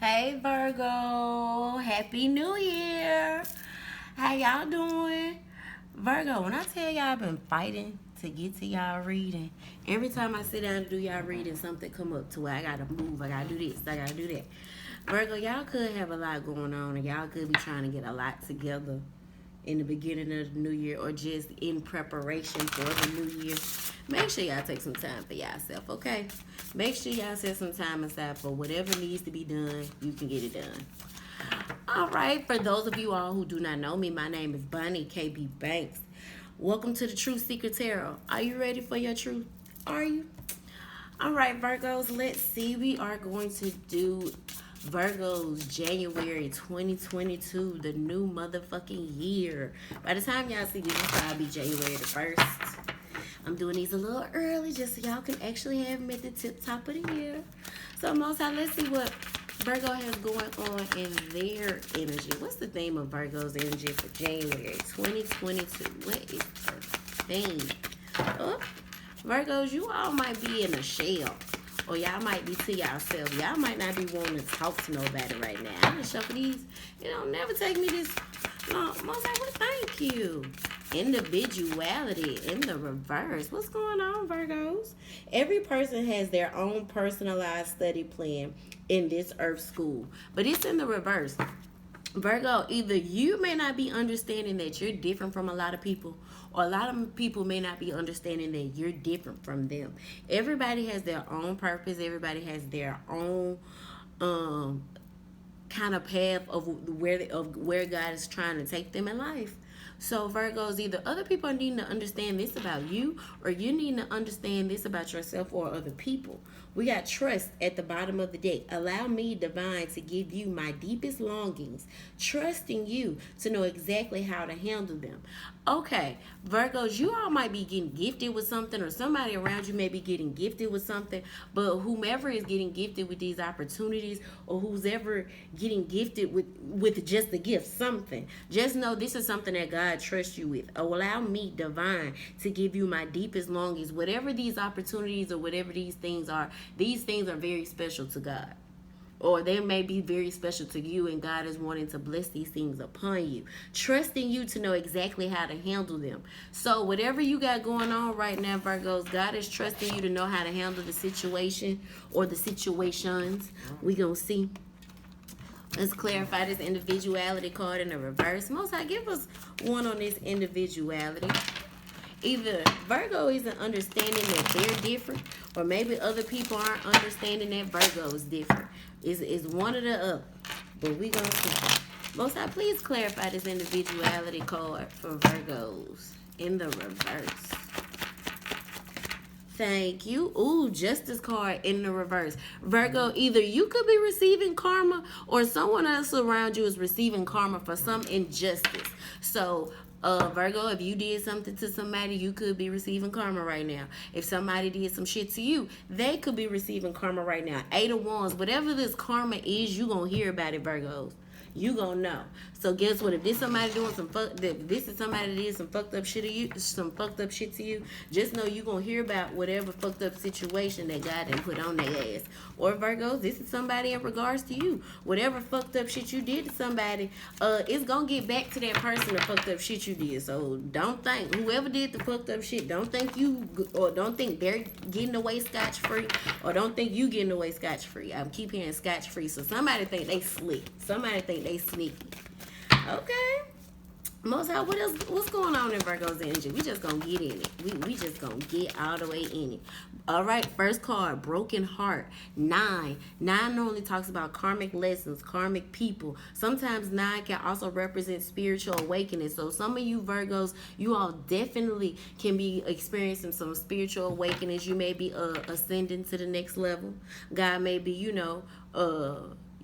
Hey Virgo, Happy New Year. How y'all doing? Virgo, when I tell y'all I've been fighting to get to y'all reading, every time I sit down to do y'all reading, something come up to where I gotta move, I gotta do this, I gotta do that. Virgo, y'all could have a lot going on and y'all could be trying to get a lot together in the beginning of the new year or just in preparation for the new year. Make sure y'all take some time for yourself, okay? Make sure y'all set some time aside for whatever needs to be done. You can get it done. All right, for those of you all who do not know me, my name is Bunny KB Banks. Welcome to the Truth Secret Tarot. Are you ready for your truth? Are you? All right, Virgos, let's see. We are going to do Virgos January 2022, the new motherfucking year. By the time y'all see this, it'll probably be January the 1st. I'm doing these a little early just so y'all can actually have them at the top of the year. So, most high, let's see what Virgo has going on in their energy. What's the theme of Virgo's energy for January 2022? What is the theme? Oh, Virgos, you all might be in a shell. Or y'all might be to yourself. Y'all might not be wanting to talk to nobody right now. I'm gonna shuffle these. Never take me this long. Most I would thank you. Individuality in the reverse. What's going on, Virgos? Every person has their own personalized study plan in this earth school. But it's in the reverse. Virgo, either you may not be understanding that you're different from a lot of people, or a lot of people may not be understanding that you're different from them. Everybody has their own purpose. Everybody has their own kind of path of where God is trying to take them in life. So Virgos, either other people are needing to understand this about you, or you need to understand this about yourself or other people. We got trust at the bottom of the deck. Allow me, divine, to give you my deepest longings, trusting you to know exactly how to handle them. Okay, Virgos, you all might be getting gifted with something, or somebody around you may be getting gifted with something, but whomever is getting gifted with these opportunities, or who's ever getting gifted with just the gift, something, just know this is something that God trusts you with. Allow me, divine, to give you my deepest longings. Whatever these opportunities or whatever these things are very special to God. Or they may be very special to you, and God is wanting to bless these things upon you, trusting you to know exactly how to handle them. So whatever you got going on right now, Virgos, God is trusting you to know how to handle the situation or the situations. We gonna see. Let's clarify this individuality card in the reverse. Most High, give us one on this individuality. Either Virgo isn't understanding that they're different, or maybe other people aren't understanding that Virgo is different. It's one or the other. But we gonna see. Most High, please clarify this individuality card for Virgos in the reverse. Thank you. Ooh, Justice card in the reverse. Virgo, either you could be receiving karma, or someone else around you is receiving karma for some injustice. So, Virgo, if you did something to somebody, you could be receiving karma right now. If somebody did some shit to you, they could be receiving karma right now. 8 of Wands, whatever this karma is, you gonna hear about it, Virgos. You gonna know. So guess what? If this somebody doing this is somebody that did some fucked up shit to you, just know you gonna hear about whatever fucked up situation that God done put on their ass. Or Virgos, this is somebody in regards to you. Whatever fucked up shit you did to somebody, it's gonna get back to that person the fucked up shit you did. So don't think whoever did the fucked up shit, don't think they're getting away scotch free, or don't think you getting away scotch free. I keep hearing scotch free. So somebody think they slick. Somebody think they sneaky. Okay. Most High, what's going on in Virgo's energy? We just gonna get in it. We just gonna get all the way in it. All right, first card, broken heart. 9 normally talks about karmic lessons, karmic people. Sometimes 9 can also represent spiritual awakening. So some of you Virgos, you all definitely can be experiencing some spiritual awakenings. You may be ascending to the next level. God may be,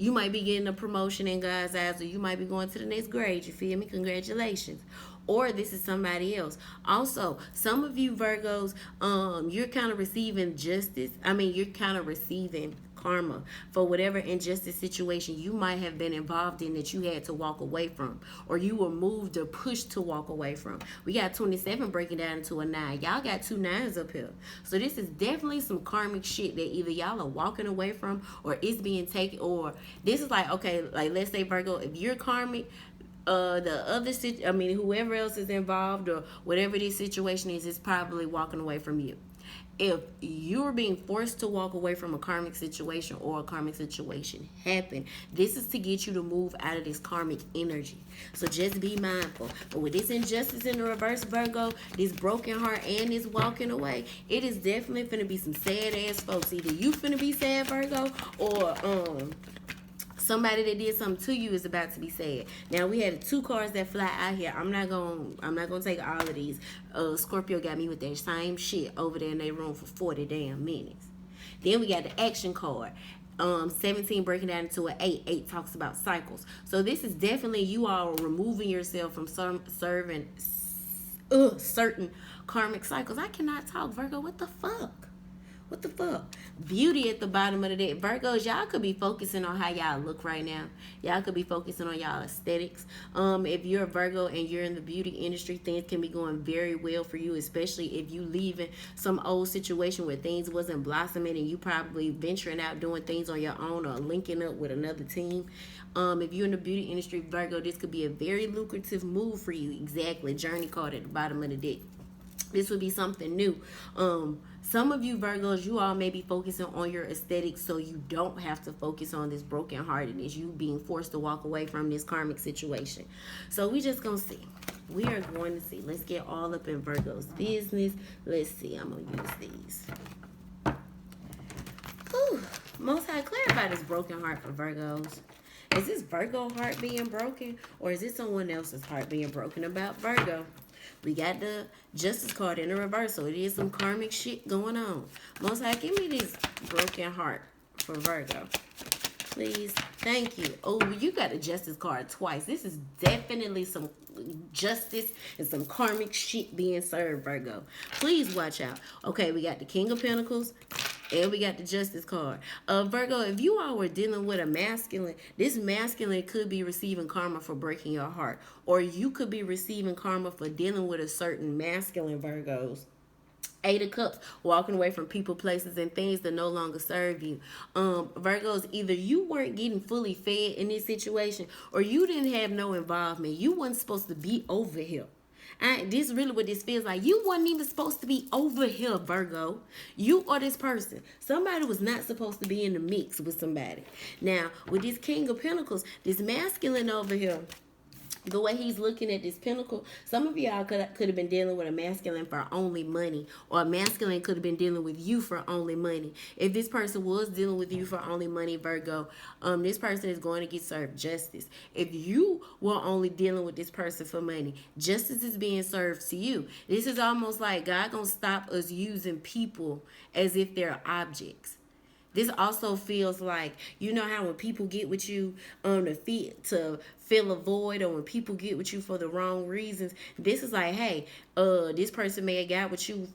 you might be getting a promotion in God's eyes, or you might be going to the next grade. You feel me? Congratulations. Or this is somebody else. Also, some of you Virgos, you're kind of receiving justice. You're kind of receiving karma for whatever injustice situation you might have been involved in that you had to walk away from, or you were moved or pushed to walk away from. We got 27 breaking down into a 9. Y'all got 2 9s up here. So this is definitely some karmic shit that either y'all are walking away from, or it's being taken, or this is like, okay, like let's say Virgo, if you're karmic, the other whoever else is involved or whatever this situation is probably walking away from you. If you're being forced to walk away from a karmic situation, or a karmic situation happen, this is to get you to move out of this karmic energy. So just be mindful. But with this injustice in the reverse, Virgo, this broken heart and this walking away, it is definitely finna be some sad ass folks. Either you finna be sad, Virgo, or somebody that did something to you is about to be sad. Now we had 2 cards that fly out here. I'm not gonna take all of these. Scorpio got me with that same shit over there in their room for 40 damn minutes. Then we got the action card. 17 breaking down into an 8. 8 talks about cycles. So this is definitely you all removing yourself from certain karmic cycles. I cannot talk, Virgo. What the fuck? What the fuck? Beauty at the bottom of the deck. Virgos, y'all could be focusing on how y'all look right now. Y'all could be focusing on y'all aesthetics. If you're a Virgo and you're in the beauty industry, things can be going very well for you, especially if you leaving some old situation where things wasn't blossoming and you probably venturing out doing things on your own or linking up with another team. If you're in the beauty industry, Virgo, this could be a very lucrative move for you. Exactly. Journey card at the bottom of the deck. This would be something new. Some of you Virgos, you all may be focusing on your aesthetics so you don't have to focus on this brokenheartedness, you being forced to walk away from this karmic situation. So we just gonna see. We are going to see. Let's get all up in Virgo's business. Let's see. I'm gonna use these. Whew. Most High, clarify this broken heart for Virgos. Is this Virgo heart being broken, or is it someone else's heart being broken about Virgo? We got the Justice card in the reverse, so it is some karmic shit going on. Most High, give me this broken heart for Virgo. Please. Thank you. Oh, you got the Justice card twice. This is definitely some justice and some karmic shit being served, Virgo. Please watch out. Okay, we got the King of Pentacles. And we got the Justice card. Virgo, if you all were dealing with a masculine, this masculine could be receiving karma for breaking your heart. Or you could be receiving karma for dealing with a certain masculine, Virgos. 8 of Cups, walking away from people, places, and things that no longer serve you. Virgos, either you weren't getting fully fed in this situation, or you didn't have no involvement. You wasn't supposed to be over here. This is really what this feels like. You wasn't even supposed to be over here, Virgo. You or this person. Somebody was not supposed to be in the mix with somebody. Now, with this King of Pentacles, this masculine over here, the way he's looking at this pentacle, some of y'all could have been dealing with a masculine for only money, or a masculine could have been dealing with you for only money. If this person was dealing with you for only money, Virgo, this person is going to get served justice. If you were only dealing with this person for money, justice is being served to you. This is almost like God gonna stop us using people as if they're objects. This also feels like, you know how when people get with you to fill a void, or when people get with you for the wrong reasons, this is like, hey, this person may have got with you,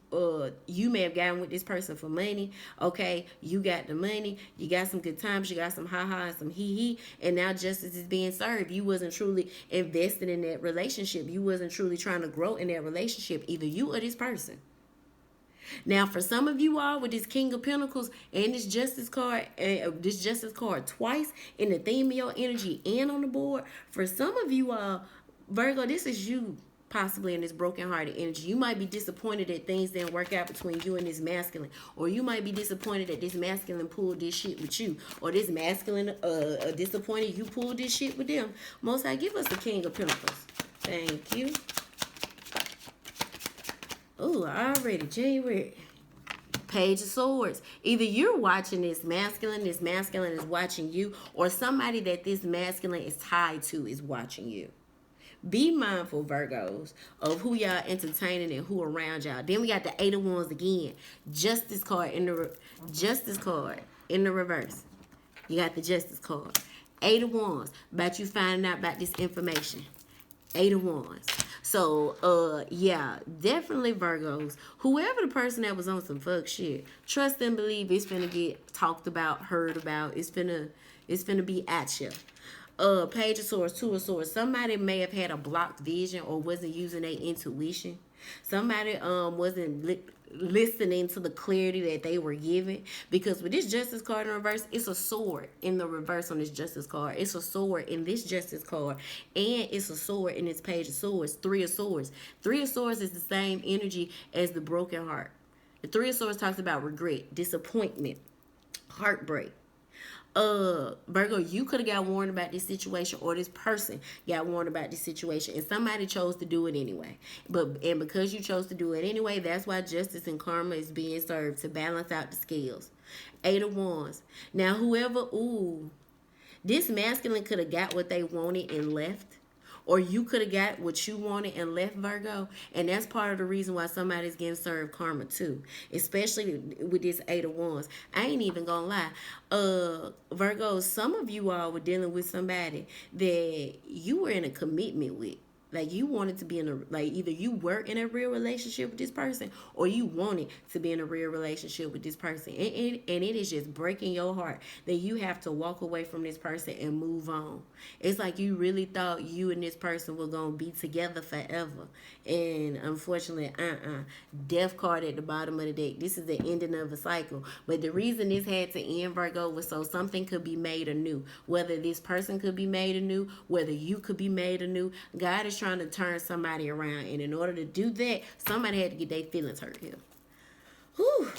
you may have gotten with this person for money, okay, you got the money, you got some good times, you got some ha-ha and some hee-hee, and now justice is being served. You wasn't truly invested in that relationship. You wasn't truly trying to grow in that relationship, either you or this person. Now, for some of you all with this King of Pentacles and this Justice card twice in the theme of your energy and on the board, for some of you all, Virgo, this is you possibly in this broken-hearted energy. You might be disappointed that things didn't work out between you and this masculine, or you might be disappointed that this masculine pulled this shit with you, or this masculine disappointed you pulled this shit with them. Most High, give us the King of Pentacles. Thank you. Oh, already January. Page of Swords. Either you're watching this masculine is watching you, or somebody that this masculine is tied to is watching you. Be mindful, Virgos, of who y'all entertaining and who around y'all. Then we got the 8 of Wands again. Justice card in the reverse. You got the Justice card. 8 of Wands. About you finding out about this information. 8 of Wands. So, yeah, definitely Virgos. Whoever the person that was on some fuck shit, trust and believe it's finna get talked about, heard about. It's finna be at you. Page of Swords, Two of Swords. Somebody may have had a blocked vision or wasn't using their intuition. Somebody wasn't listening to the clarity that they were given, because with this Justice card in reverse, it's a sword in the reverse on this Justice card. It's a sword in this Justice card, and it's a sword in this Page of Swords. Three of Swords. Three of Swords is the same energy as the broken heart. The Three of Swords talks about regret, disappointment, heartbreak. Virgo, you could have got warned about this situation, or this person got warned about this situation, and somebody chose to do it anyway. And because you chose to do it anyway, that's why justice and karma is being served to balance out the scales. Eight of Wands. Now, this masculine could have got what they wanted and left, or you could have got what you wanted and left, Virgo. And that's part of the reason why somebody's getting served karma too, especially with this Eight of Wands. I ain't even gonna lie, Virgo, some of you all were dealing with somebody that you were in a commitment with. Like, you wanted to be in a, like, either you were in a real relationship with this person, or you wanted to be in a real relationship with this person. And it is just breaking your heart that you have to walk away from this person and move on. It's like you really thought you and this person were going to be together forever. And unfortunately, death card at the bottom of the deck. This is the ending of a cycle. But the reason this had to end, Virgo, was so something could be made anew. Whether this person could be made anew, whether you could be made anew. God is trying to turn somebody around, and in order to do that, somebody had to get their feelings hurt here. Whew.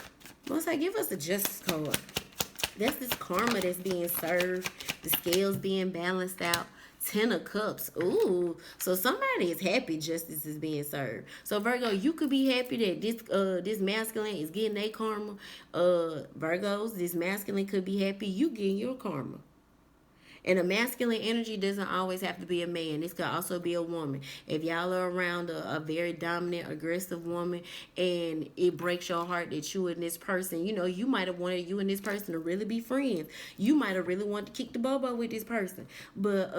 Most I give us the Justice card. That's this karma that's being served, the scales being balanced out. Ten of Cups. Ooh. So somebody is happy justice is being served. So Virgo, you could be happy that this masculine is getting their karma. Virgos, this masculine could be happy you getting your karma. And a masculine energy doesn't always have to be a man. This could also be a woman. If y'all are around a very dominant, aggressive woman, and it breaks your heart that you and this person, you might have wanted you and this person to really be friends. You might have really wanted to kick the bobo with this person. But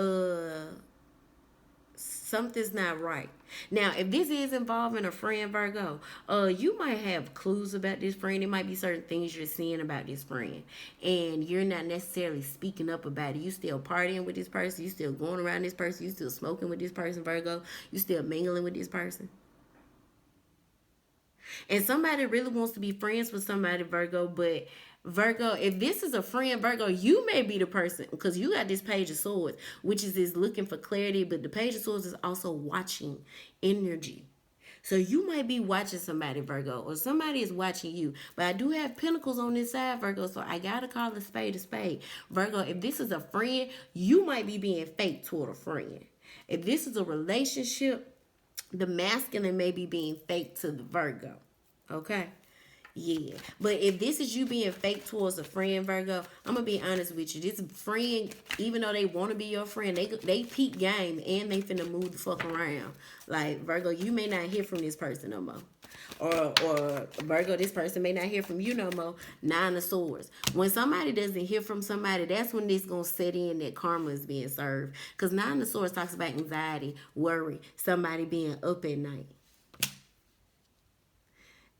something's not right. Now, if this is involving a friend, Virgo, you might have clues about this friend. It might be certain things you're seeing about this friend, and you're not necessarily speaking up about it. You still partying with this person. You still going around this person. You still smoking with this person, Virgo. You still mingling with this person. And somebody really wants to be friends with somebody, Virgo, but Virgo, if this is a friend, Virgo, you may be the person, because you got this Page of Swords, which is looking for clarity, but the Page of Swords is also watching energy. So you might be watching somebody, Virgo, or somebody is watching you. But I do have Pentacles on this side, Virgo, so I got to call a spade a spade. Virgo, if this is a friend, you might be being fake toward a friend. If this is a relationship, the masculine may be being fake to the Virgo. Okay? Yeah. But if this is you being fake towards a friend, Virgo, I'm going to be honest with you. This friend, even though they want to be your friend, they peak game and they finna move the fuck around. Like, Virgo, you may not hear from this person no more. Or Virgo, this person may not hear from you no more. Nine of Swords. When somebody doesn't hear from somebody, that's when this going to set in that karma is being served. Because Nine of Swords talks about anxiety, worry, somebody being up at night.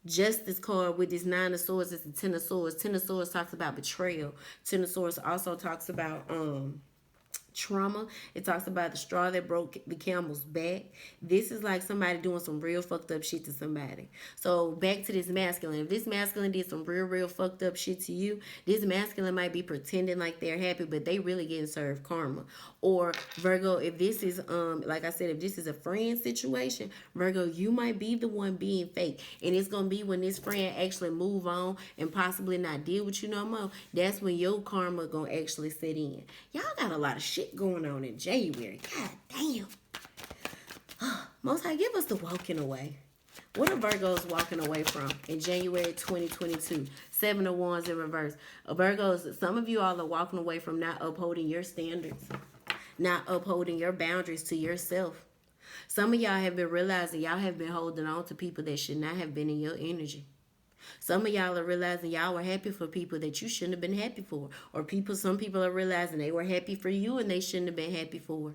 Justice card with this Nine of Swords is the Ten of Swords. Ten of Swords talks about betrayal. Ten of Swords also talks about trauma. It talks about the straw that broke the camel's back. This is like somebody doing some real fucked up shit to somebody. So back to this masculine. If this masculine did some real fucked up shit to you, this masculine might be pretending like they're happy, but they really getting served karma. Or Virgo, if this is like I said, if this is a friend situation, Virgo, you might be the one being fake. And it's gonna be when this friend actually move on and possibly not deal with you no more. That's when your karma gonna actually set in. Y'all got a lot of shit going on in January. God damn. Most High, give us the walking away. What are Virgos walking away from in January 2022? Seven of Wands in reverse. Virgos, some of you all are walking away from not upholding your standards, not upholding your boundaries to yourself. Some of y'all have been realizing y'all have been holding on to people that should not have been in your energy. Some of y'all are realizing y'all were happy for people that you shouldn't have been happy for. Or some people are realizing they were happy for you and they shouldn't have been happy for.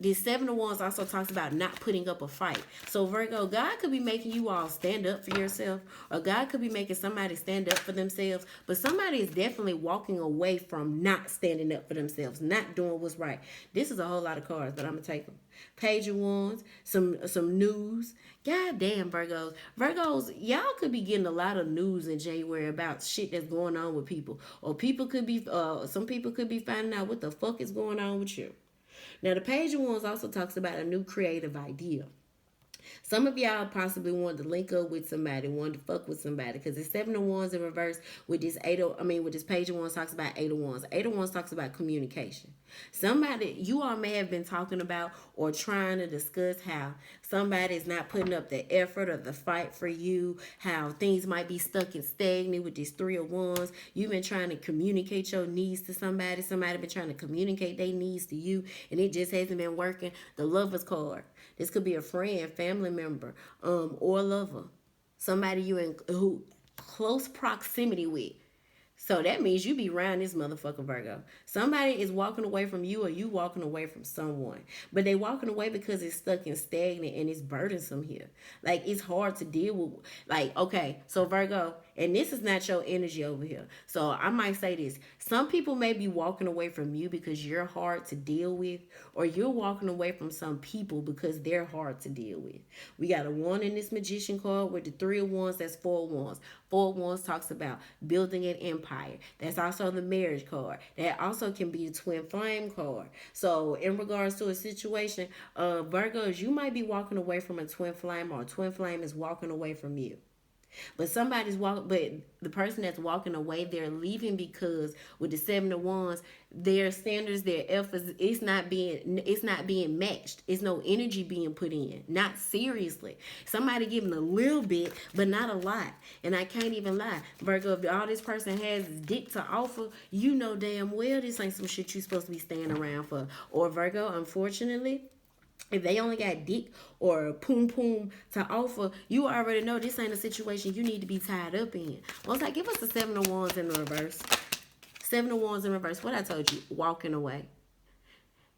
This Seven of Wands also talks about not putting up a fight. So Virgo, God could be making you all stand up for yourself, or God could be making somebody stand up for themselves. But somebody is definitely walking away from not standing up for themselves, not doing what's right. This is a whole lot of cards, but I'm gonna take them. Page of Wands, some news. God damn, Virgos. Virgos, y'all could be getting a lot of news in January about shit that's going on with people. Or people could be some people could be finding out what the fuck is going on with you. Now, the Page of Wands also talks about a new creative idea. Some of y'all possibly wanted to link up with somebody, wanted to fuck with somebody, because it's Seven of Wands in reverse with this with this Page of Wands talks about Eight of Wands. Eight of Wands talks about communication. Somebody you all may have been talking about or trying to discuss how somebody is not putting up the effort or the fight for you, how things might be stuck and stagnant with these Three of Wands. You've been trying to communicate your needs to somebody. Somebody been trying to communicate their needs to you, and it just hasn't been working. The Lover's card. This could be a friend, family member, or lover. Somebody you in who close proximity with. So that means you be around this motherfucker, Virgo. Somebody is walking away from you, or you walking away from someone. But they walking away because it's stuck and stagnant and it's burdensome here. Like, it's hard to deal with. Like, okay, so Virgo, and this is not your energy over here. So I might say this. Some people may be walking away from you because you're hard to deal with, or you're walking away from some people because they're hard to deal with. We got a one in this Magician card with the Three of Wands. That's Four of Wands. Four of Wands talks about building an empire. That's also the Marriage card. That also can be a Twin Flame card. So in regards to a situation, Virgos, you might be walking away from a Twin Flame, or a Twin Flame is walking away from you. But the person that's walking away, they're leaving because with the Seven of Wands, their standards, their efforts, it's not being matched. It's no energy being put in. Not seriously. Somebody giving a little bit, but not a lot. And I can't even lie. Virgo, if all this person has is dick to offer, you know damn well this ain't some shit you supposed to be staying around for. Or Virgo, unfortunately, if they only got dick or poom poom to offer, you already know this ain't a situation you need to be tied up in. Once I give us the Seven of Wands in reverse. Seven of Wands in reverse. What I told you, walking away.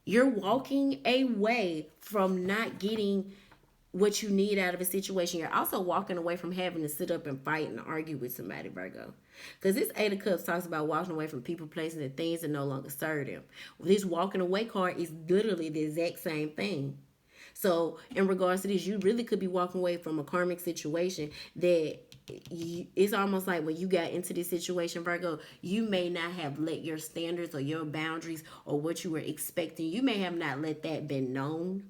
You're walking away from not getting what you need out of a situation. You're also walking away from having to sit up and fight and argue with somebody, Virgo. Because this Eight of Cups talks about walking away from people, places, and things that no longer serve them. This walking away card is literally the exact same thing. So in regards to this, you really could be walking away from a karmic situation that it's almost like when you got into this situation, Virgo, you may not have let your standards or your boundaries or what you were expecting, you may have not let that been known.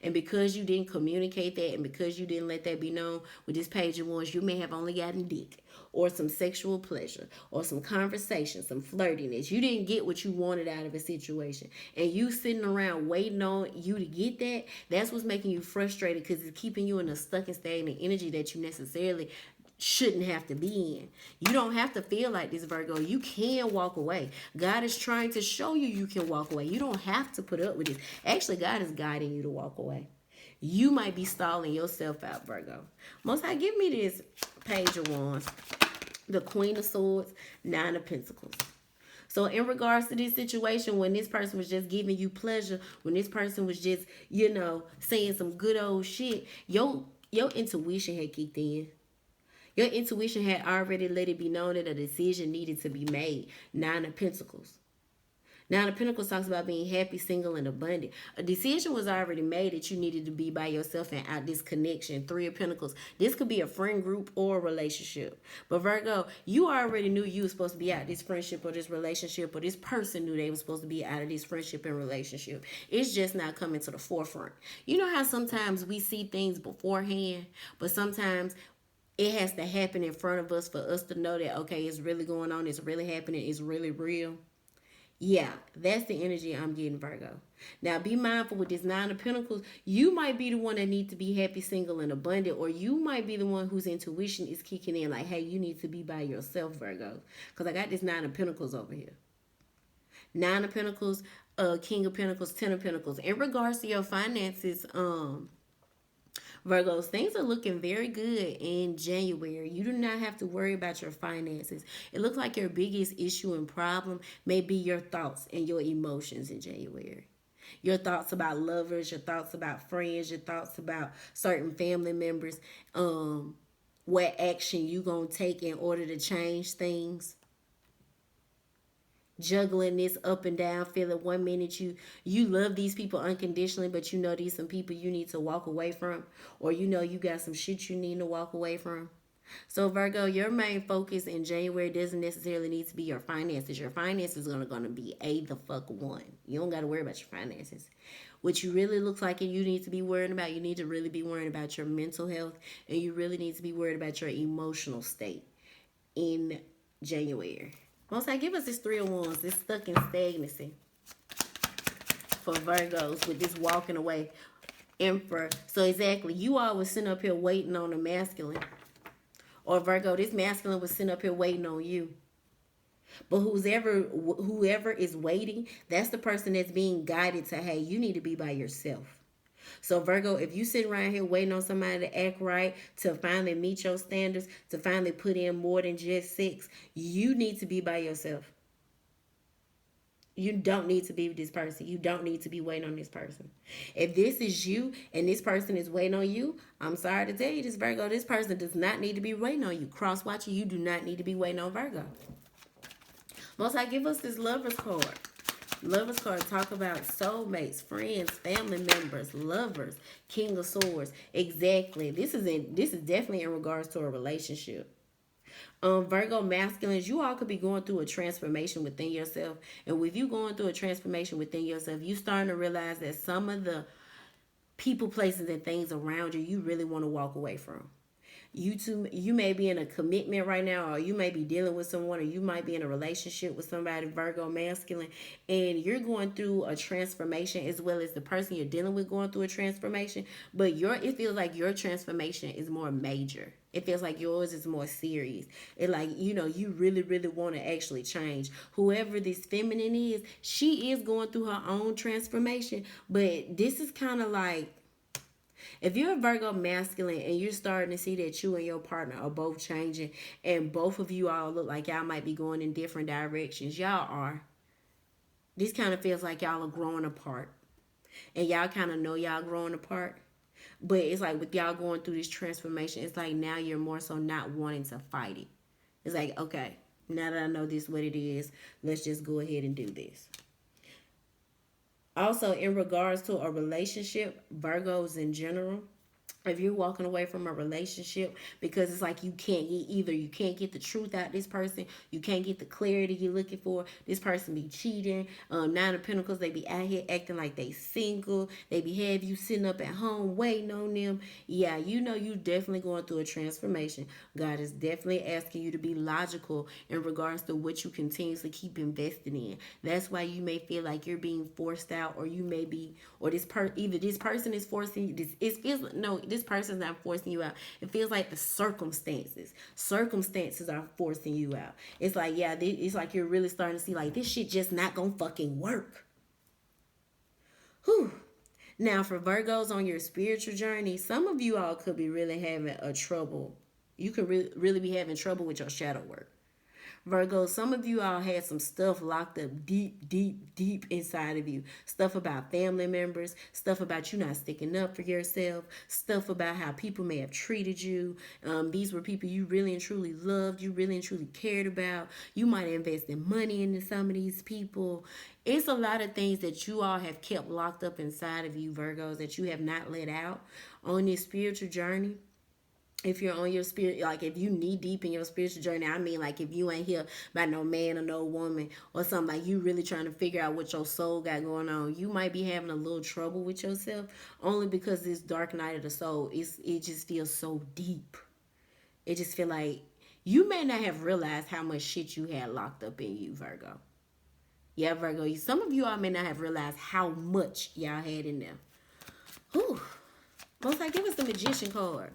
And because you didn't communicate that, and because you didn't let that be known, with this Page of Wands, you may have only gotten dick or some sexual pleasure or some conversation, some flirtiness. You didn't get what you wanted out of a situation. And you sitting around waiting on you to get that, that's what's making you frustrated, because it's keeping you in a stuck and stagnant energy that you necessarily shouldn't have to be in. You don't have to feel like this, Virgo. You can walk away. God is trying to show you you can walk away. You don't have to put up with this. Actually, God is guiding you to walk away. You might be stalling yourself out, Virgo. Most High, give me this Page of Wands, the Queen of Swords, Nine of Pentacles. So in regards to this situation, when this person was just giving you pleasure, when this person was just, saying some good old shit, your intuition had kicked in. Your intuition had already let it be known that a decision needed to be made. Nine of Pentacles. Nine of Pentacles talks about being happy, single, and abundant. A decision was already made that you needed to be by yourself and out this connection. Three of Pentacles. This could be a friend group or a relationship. But Virgo, you already knew you were supposed to be out this friendship or this relationship, or this person knew they were supposed to be out of this friendship and relationship. It's just not coming to the forefront. You know how sometimes we see things beforehand, but sometimes it has to happen in front of us for us to know that, okay, it's really going on, it's really happening, it's really real. Yeah, that's the energy I'm getting, Virgo. Now, be mindful with this Nine of Pentacles. You might be the one that needs to be happy, single, and abundant, or you might be the one whose intuition is kicking in like, hey, you need to be by yourself, Virgo. Because I got this Nine of Pentacles over here. Nine of Pentacles, King of Pentacles, Ten of Pentacles. In regards to your finances, Virgos, things are looking very good in January. You do not have to worry about your finances. It looks like your biggest issue and problem may be your thoughts and your emotions in January. Your thoughts about lovers, your thoughts about friends, your thoughts about certain family members, what action you gonna take in order to change things. Juggling this up and down, feeling one minute you love these people unconditionally, but you know these some people you need to walk away from, or you know you got some shit you need to walk away from. So Virgo, your main focus in January doesn't necessarily need to be your finances. Your finances are gonna be the fuck one. You don't gotta worry about your finances. What you really looks like and you need to be worrying about, you need to really be worrying about your mental health, and you really need to be worried about your emotional state in January. Most I give us this Three of Wands, this stuck in stagnancy for Virgos with this walking away. Emperor. So exactly, you all was sitting up here waiting on a masculine. Or Virgo, this masculine was sitting up here waiting on you. But whoever is waiting, that's the person that's being guided to, hey, you need to be by yourself. So Virgo, if you sit around here waiting on somebody to act right, to finally meet your standards, to finally put in more than just sex, you need to be by yourself. You don't need to be with this person. You don't need to be waiting on this person. If this is you and this person is waiting on you, I'm sorry to tell you this, Virgo, this person does not need to be waiting on you. Cross watching, you do not need to be waiting on Virgo. Most I give us this Lovers card. Lovers card talk about soulmates, friends, family members, lovers, King of Swords. Exactly. This is definitely in regards to a relationship. Virgo masculines, you all could be going through a transformation within yourself. And with you going through a transformation within yourself, you starting to realize that some of the people, places, and things around you, you really want to walk away from. You may be in a commitment right now, or you may be dealing with someone, or you might be in a relationship with somebody, Virgo masculine, and you're going through a transformation, as well as the person you're dealing with going through a transformation. But it feels like your transformation is more major. It feels like yours is more serious. It like, you really, really want to actually change. Whoever this feminine is, she is going through her own transformation. But this is kind of like, if you're a Virgo masculine and you're starting to see that you and your partner are both changing, and both of you all look like y'all might be going in different directions, y'all are. This kind of feels like y'all are growing apart. And y'all kind of know y'all growing apart. But it's like with y'all going through this transformation, it's like now you're more so not wanting to fight it. It's like, okay, now that I know this what it is, let's just go ahead and do this. Also, in regards to a relationship, Virgos in general, if you're walking away from a relationship because it's like you can't get the truth out of this person, you can't get the clarity you're looking for, this person be cheating, Nine of Pentacles, they be out here acting like they single, they be have you sitting up at home waiting on them. Yeah, you definitely going through a transformation. God is definitely asking you to be logical in regards to what you continuously keep investing in. That's why you may feel like you're being forced out, or you may be, or either this person is forcing you, this person's not forcing you out. It feels like the circumstances are forcing you out. It's like, yeah, it's like you're really starting to see like this shit just not gonna fucking work. Whew. Now for Virgos on your spiritual journey, some of you all could be really having a trouble. You could really be having trouble with your shadow work. Virgo, some of you all had some stuff locked up deep, deep, deep inside of you. Stuff about family members, stuff about you not sticking up for yourself, stuff about how people may have treated you. These were people you really and truly loved, you really and truly cared about. You might have invested money into some of these people. It's a lot of things that you all have kept locked up inside of you, Virgos, that you have not let out on this spiritual journey. If you're on your spirit, like if you knee deep in your spiritual journey, I mean, like if you ain't here by no man or no woman or something, like you really trying to figure out what your soul got going on, you might be having a little trouble with yourself, only because this dark night of the soul, it just feels so deep. It just feel like you may not have realized how much shit you had locked up in you, Virgo. Yeah, Virgo, some of you all may not have realized how much y'all had in there. Whew. Most like, give us the Magician card.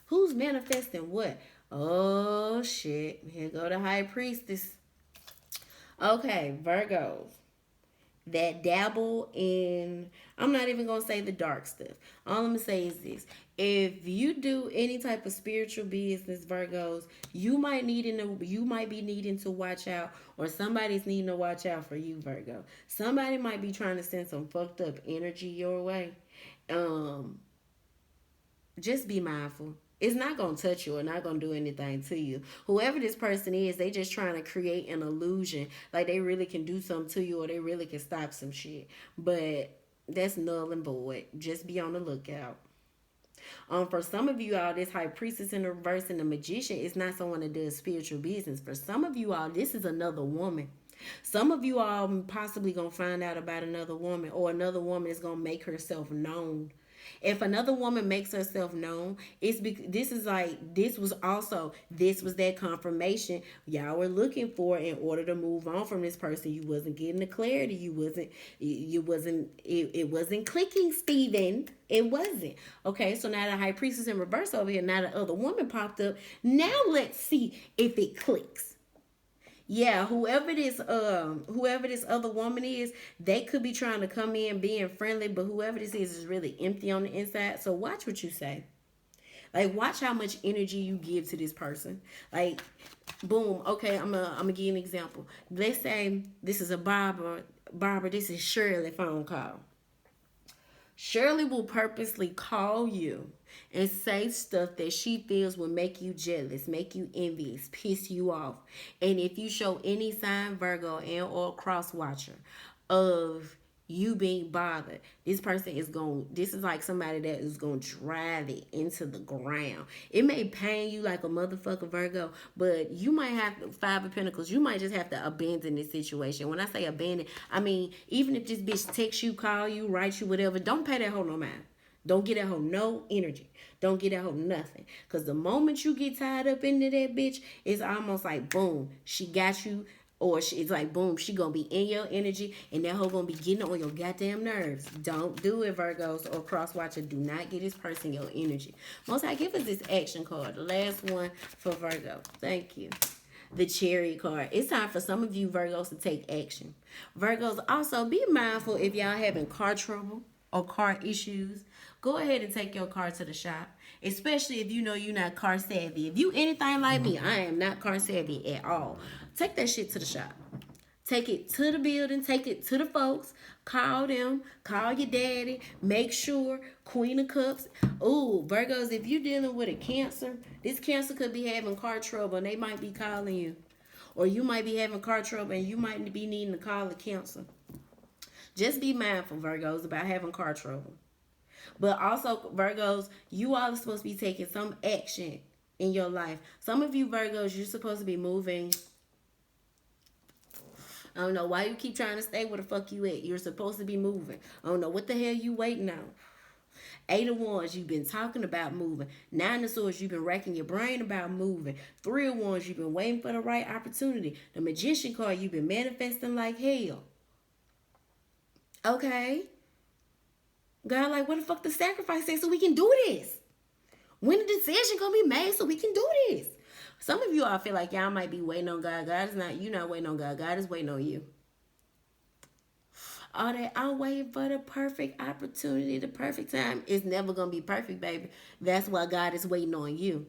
Who's manifesting what? Oh, shit. Here go the High Priestess. Okay, Virgos. that dabble in, I'm not even gonna say the dark stuff. All I'm gonna say is this: if you do any type of spiritual business, Virgos, you might be needing to watch out, or somebody's needing to watch out for you, Virgo. Somebody might be trying to send some fucked up energy your way. Um, just be mindful. It's not gonna touch you or not gonna do anything to you. Whoever this person is, they just trying to create an illusion like they really can do something to you or they really can stop some shit. But that's null and void. Just be on the lookout. For some of you all, this high priestess in reverse and the magician is not someone that does spiritual business. For some of you all, this is another woman. Some of you all possibly gonna find out about another woman, or another woman is gonna make herself known. If another woman makes herself known, it's because this was that confirmation y'all were looking for in order to move on from this person. You wasn't getting the clarity. It wasn't clicking, Steven. It wasn't. Okay, so now the high priestess in reverse over here, now the other woman popped up. Now let's see if it clicks. Yeah, whoever this other woman is, they could be trying to come in being friendly, but whoever this is really empty on the inside. So watch what you say. Like, watch how much energy you give to this person. Like, boom. Okay, I'm gonna give you an example. Let's say this is a Barbara. Barbara, this is Shirley phone call. Shirley will purposely call you and say stuff that she feels will make you jealous, make you envious, piss you off. And if you show any sign, Virgo and or cross watcher, of you being bothered, this is like somebody that is going to drive it into the ground. It may pain you like a motherfucker, Virgo, but you might have Five of Pentacles. You might just have to abandon this situation. When I say abandon, I mean, even if this bitch texts you, call you, write you, whatever, don't pay that hoe no mind. Don't get that hoe no energy. Don't get that hoe nothing. Because the moment you get tied up into that bitch, it's almost like, boom, she got you. Or it's like, boom, she gonna be in your energy, and that hoe gonna be getting on your goddamn nerves. Don't do it, Virgos or cross watcher. Do not get this person your energy. Most High, give us this action card. The last one for Virgo. Thank you. The Chariot card. It's time for some of you Virgos to take action. Virgos, also be mindful if y'all having car trouble or car issues. Go ahead and take your car to the shop. Especially if you know you're not car savvy. If you anything like me, I am not car savvy at all. Take that shit to the shop. Take it to the building. Take it to the folks. Call them. Call your daddy. Make sure. Queen of Cups. Ooh, Virgos, if you're dealing with a Cancer, this Cancer could be having car trouble and they might be calling you. Or you might be having car trouble and you might be needing to call a Cancer. Just be mindful, Virgos, about having car trouble. But also, Virgos, you all are supposed to be taking some action in your life. Some of you Virgos, you're supposed to be moving. I don't know why you keep trying to stay where the fuck you at. You're supposed to be moving. I don't know what the hell you waiting on. Eight of Wands, you've been talking about moving. Nine of Swords, you've been racking your brain about moving. Three of Wands, you've been waiting for the right opportunity. The Magician card, you've been manifesting like hell. Okay. God, like, what the fuck the sacrifice say so we can do this? When the decision gonna be made so we can do this? Some of you all feel like y'all might be waiting on God. God is not, you're not waiting on God. God is waiting on you. All that, I'm waiting for the perfect opportunity, the perfect time. It's never gonna be perfect, baby. That's why God is waiting on you.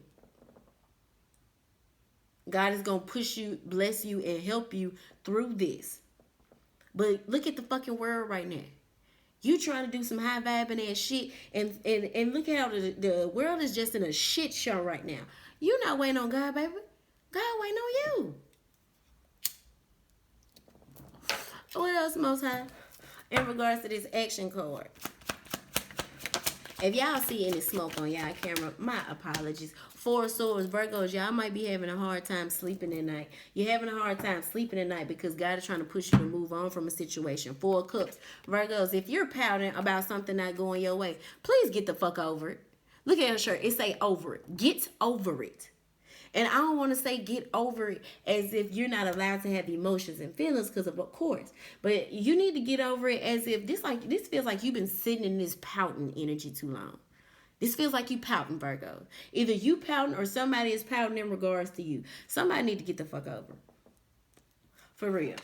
God is gonna push you, bless you, and help you through this. But look at the fucking world right now. You trying to do some high vibing ass shit, and look how the world is just in a shit show right now. You not waiting on God, baby. God waiting on you. What else, Most High? In regards to this action card. If y'all see any smoke on y'all camera, my apologies. Four of Swords, Virgos, y'all might be having a hard time sleeping at night. You're having a hard time sleeping at night because God is trying to push you to move on from a situation. Four of Cups, Virgos, if you're pouting about something not going your way, please get the fuck over it. Look at her shirt. It say over it. Get over it. And I don't want to say get over it as if you're not allowed to have emotions and feelings, because of course. But you need to get over it as if this feels like you've been sitting in this pouting energy too long. This feels like you pouting, Virgo. Either you pouting or somebody is pouting in regards to you. Somebody need to get the fuck over. For real.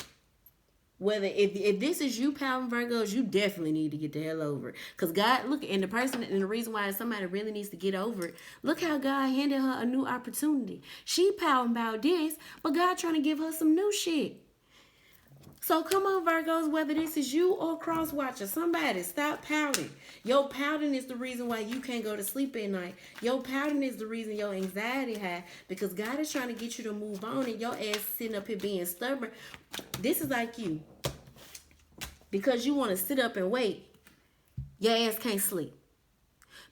Whether if this is you, pouting Virgos, you definitely need to get the hell over it. Cause God, look, and the person, and the reason why somebody really needs to get over it. Look how God handed her a new opportunity. She pouting about this, but God trying to give her some new shit. So come on, Virgos, whether this is you or cross watcher, somebody stop pouting. Your pouting is the reason why you can't go to sleep at night. Your pouting is the reason your anxiety high, because God is trying to get you to move on, and your ass sitting up here being stubborn. This is like you. Because you want to sit up and wait, your ass can't sleep.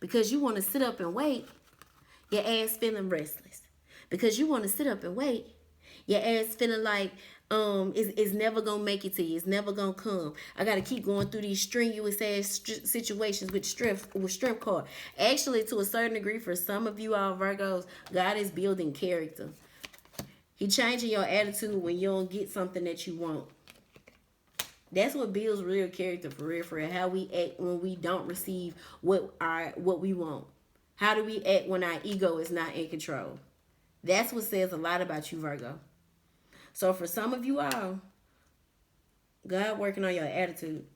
Because you want to sit up and wait, your ass feeling restless. Because you want to sit up and wait, your ass feeling like it's never gonna make it to you. It's never gonna come. I gotta keep going through these strenuous ass situations with strength card. Actually, to a certain degree, for some of you all Virgos, God is building character. He changing your attitude when you don't get something that you want. That's what builds real character, for real, for real. How we act when we don't receive what we want. How do we act when our ego is not in control? That's what says a lot about you, Virgo. So for some of you all, God working on your attitude.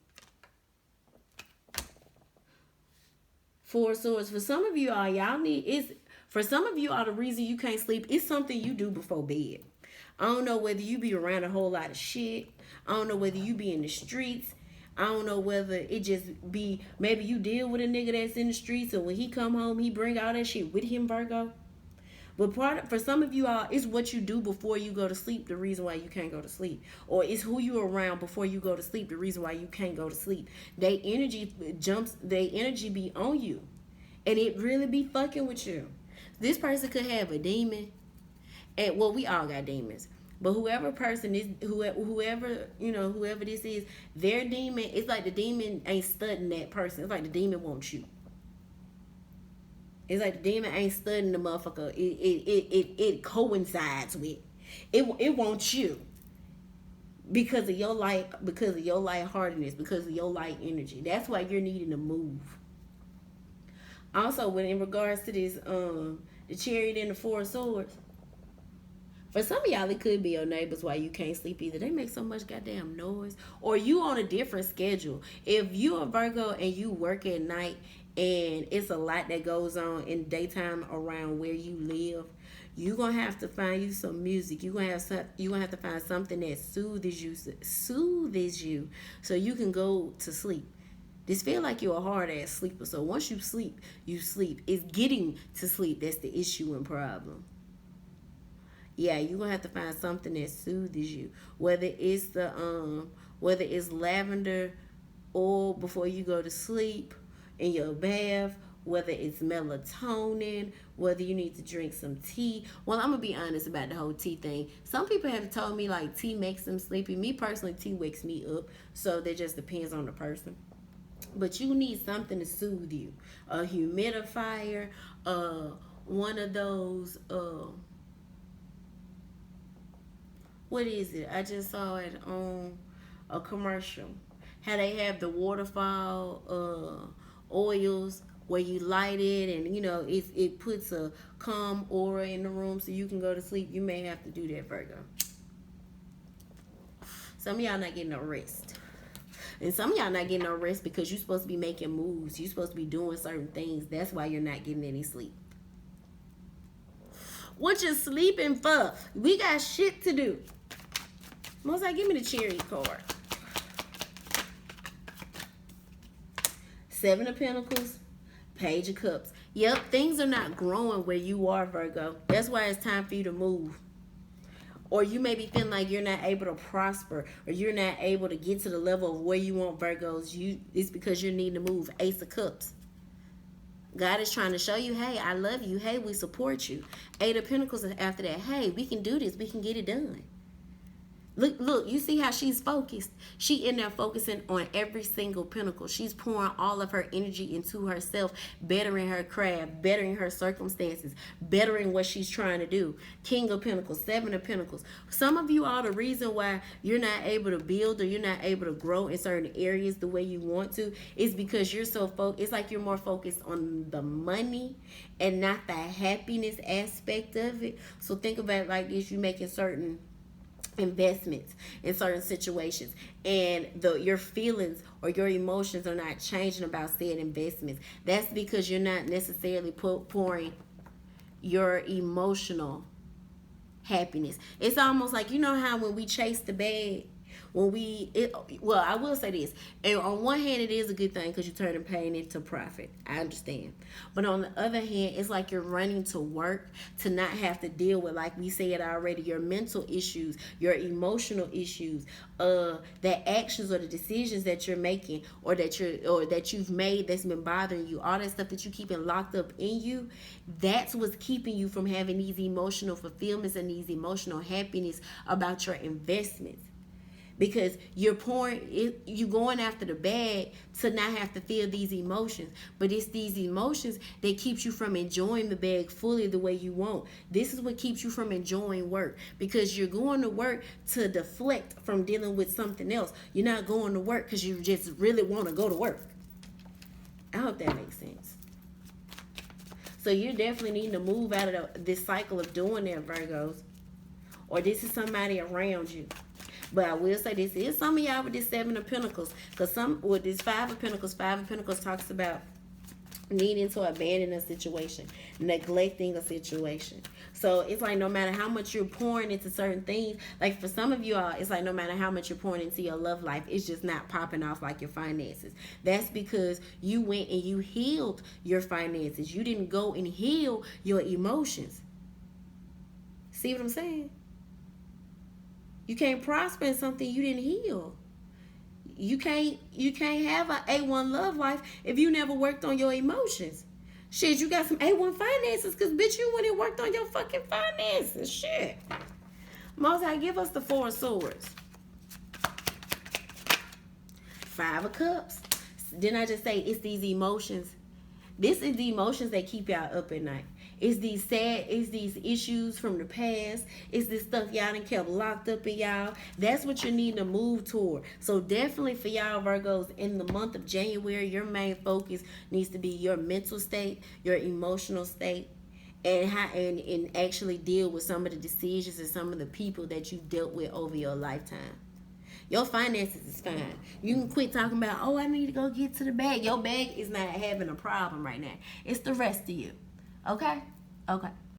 Four of Swords. For some of you all, for some of you all, the reason you can't sleep is something you do before bed. I don't know whether you be around a whole lot of shit. I don't know whether you be in the streets. I don't know whether it just be, maybe you deal with a nigga that's in the streets, and when he come home, he bring all that shit with him, Virgo. But for some of you all, it's what you do before you go to sleep the reason why you can't go to sleep. Or it's who you around before you go to sleep the reason why you can't go to sleep. They energy be on you. And it really be fucking with you. This person could have a demon. And well, we all got demons. But whoever person is, whoever this is, their demon, it's like the demon ain't studying that person. It's like the demon wants you. It's like the demon ain't studying the motherfucker. It coincides with. It wants you. Because of your lightheartedness, because of your light energy. That's why you're needing to move. Also, when in regards to this, the Chariot and the Four of Swords, for some of y'all, it could be your neighbors why you can't sleep either. They make so much goddamn noise. Or you on a different schedule. If you a Virgo and you work at night and it's a lot that goes on in daytime around where you live, you're going to have to find you some music. You're going to have to find something that soothes you so you can go to sleep. This feel like you're a hard-ass sleeper. So once you sleep, you sleep. It's getting to sleep that's the issue and problem. Yeah, you're gonna have to find something that soothes you. Whether it's lavender oil before you go to sleep in your bath, whether it's melatonin, whether you need to drink some tea. Well, I'm gonna be honest about the whole tea thing. Some people have told me like tea makes them sleepy. Me personally, tea wakes me up. So that just depends on the person. But you need something to soothe you. A humidifier, one of those what is it? I just saw it on a commercial. How they have the waterfall oils where you light it, and it puts a calm aura in the room so you can go to sleep. You may have to do that, Virgo. Some of y'all not getting no rest. And some of y'all not getting no rest because you're supposed to be making moves. You're supposed to be doing certain things. That's why you're not getting any sleep. What you sleeping for? We got shit to do. Mozart, give me the Chariot card. Seven of Pentacles, Page of Cups. Yep, things are not growing where you are, Virgo. That's why it's time for you to move. Or you may be feeling like you're not able to prosper, or you're not able to get to the level of where you want, Virgos. It's because you're needing to move. Ace of Cups. God is trying to show you, hey, I love you. Hey, we support you. Eight of Pentacles is after that. Hey, we can do this. We can get it done. Look, you see how she's focused? She in there focusing on every single pentacle. She's pouring all of her energy into herself, bettering her craft, bettering her circumstances, bettering what she's trying to do. King of Pentacles, Seven of Pentacles. Some of you all, the reason why you're not able to build or you're not able to grow in certain areas the way you want to is because you're so focused. It's like you're more focused on the money and not the happiness aspect of it. So think about it like this. You're making certain investments in certain situations, and your feelings or your emotions are not changing about said investments. That's because you're not necessarily pouring your emotional happiness. It's almost like, you know how when we chase the bag, well, I will say this, and on one hand it is a good thing because you're turning pain into profit, I understand, but on the other hand it's like you're running to work to not have to deal with, like we said already, your mental issues, your emotional issues, the actions or the decisions that you're making, or that you've made, that's been bothering you, all that stuff that you keeping locked up in you. That's what's keeping you from having these emotional fulfillments and these emotional happiness about your investments, because you going after the bag to not have to feel these emotions, but it's these emotions that keeps you from enjoying the bag fully the way you want. This is what keeps you from enjoying work, because you're going to work to deflect from dealing with something else. You're not going to work because you just really want to go to work. I hope that makes sense. So you definitely need to move out of this cycle of doing that, Virgos, or this is somebody around you. But I will say this is some of y'all with this Seven of Pentacles, because some with this Five of Pentacles talks about needing to abandon a situation, neglecting a situation. So it's like no matter how much you're pouring into certain things, like for some of you all, it's like no matter how much you're pouring into your love life, it's just not popping off like your finances. That's because you went and you healed your finances. You didn't go and heal your emotions. See what I'm saying? You can't prosper in something you didn't heal. You can't have an A1 love life if you never worked on your emotions. Shit, you got some A1 finances because, bitch, you went and worked on your fucking finances. Shit. Most High, give us the Four of Swords. Five of Cups. Didn't I just say it's these emotions? This is the emotions that keep y'all up at night. It's these issues from the past. It's this stuff y'all done kept locked up in y'all. That's what you need to move toward. So definitely for y'all Virgos, in the month of January, your main focus needs to be your mental state, your emotional state, and actually deal with some of the decisions and some of the people that you dealt with over your lifetime. Your finances is fine. You can quit talking about, oh, I need to go get to the bag. Your bag is not having a problem right now. It's the rest of you. Okay? Okay.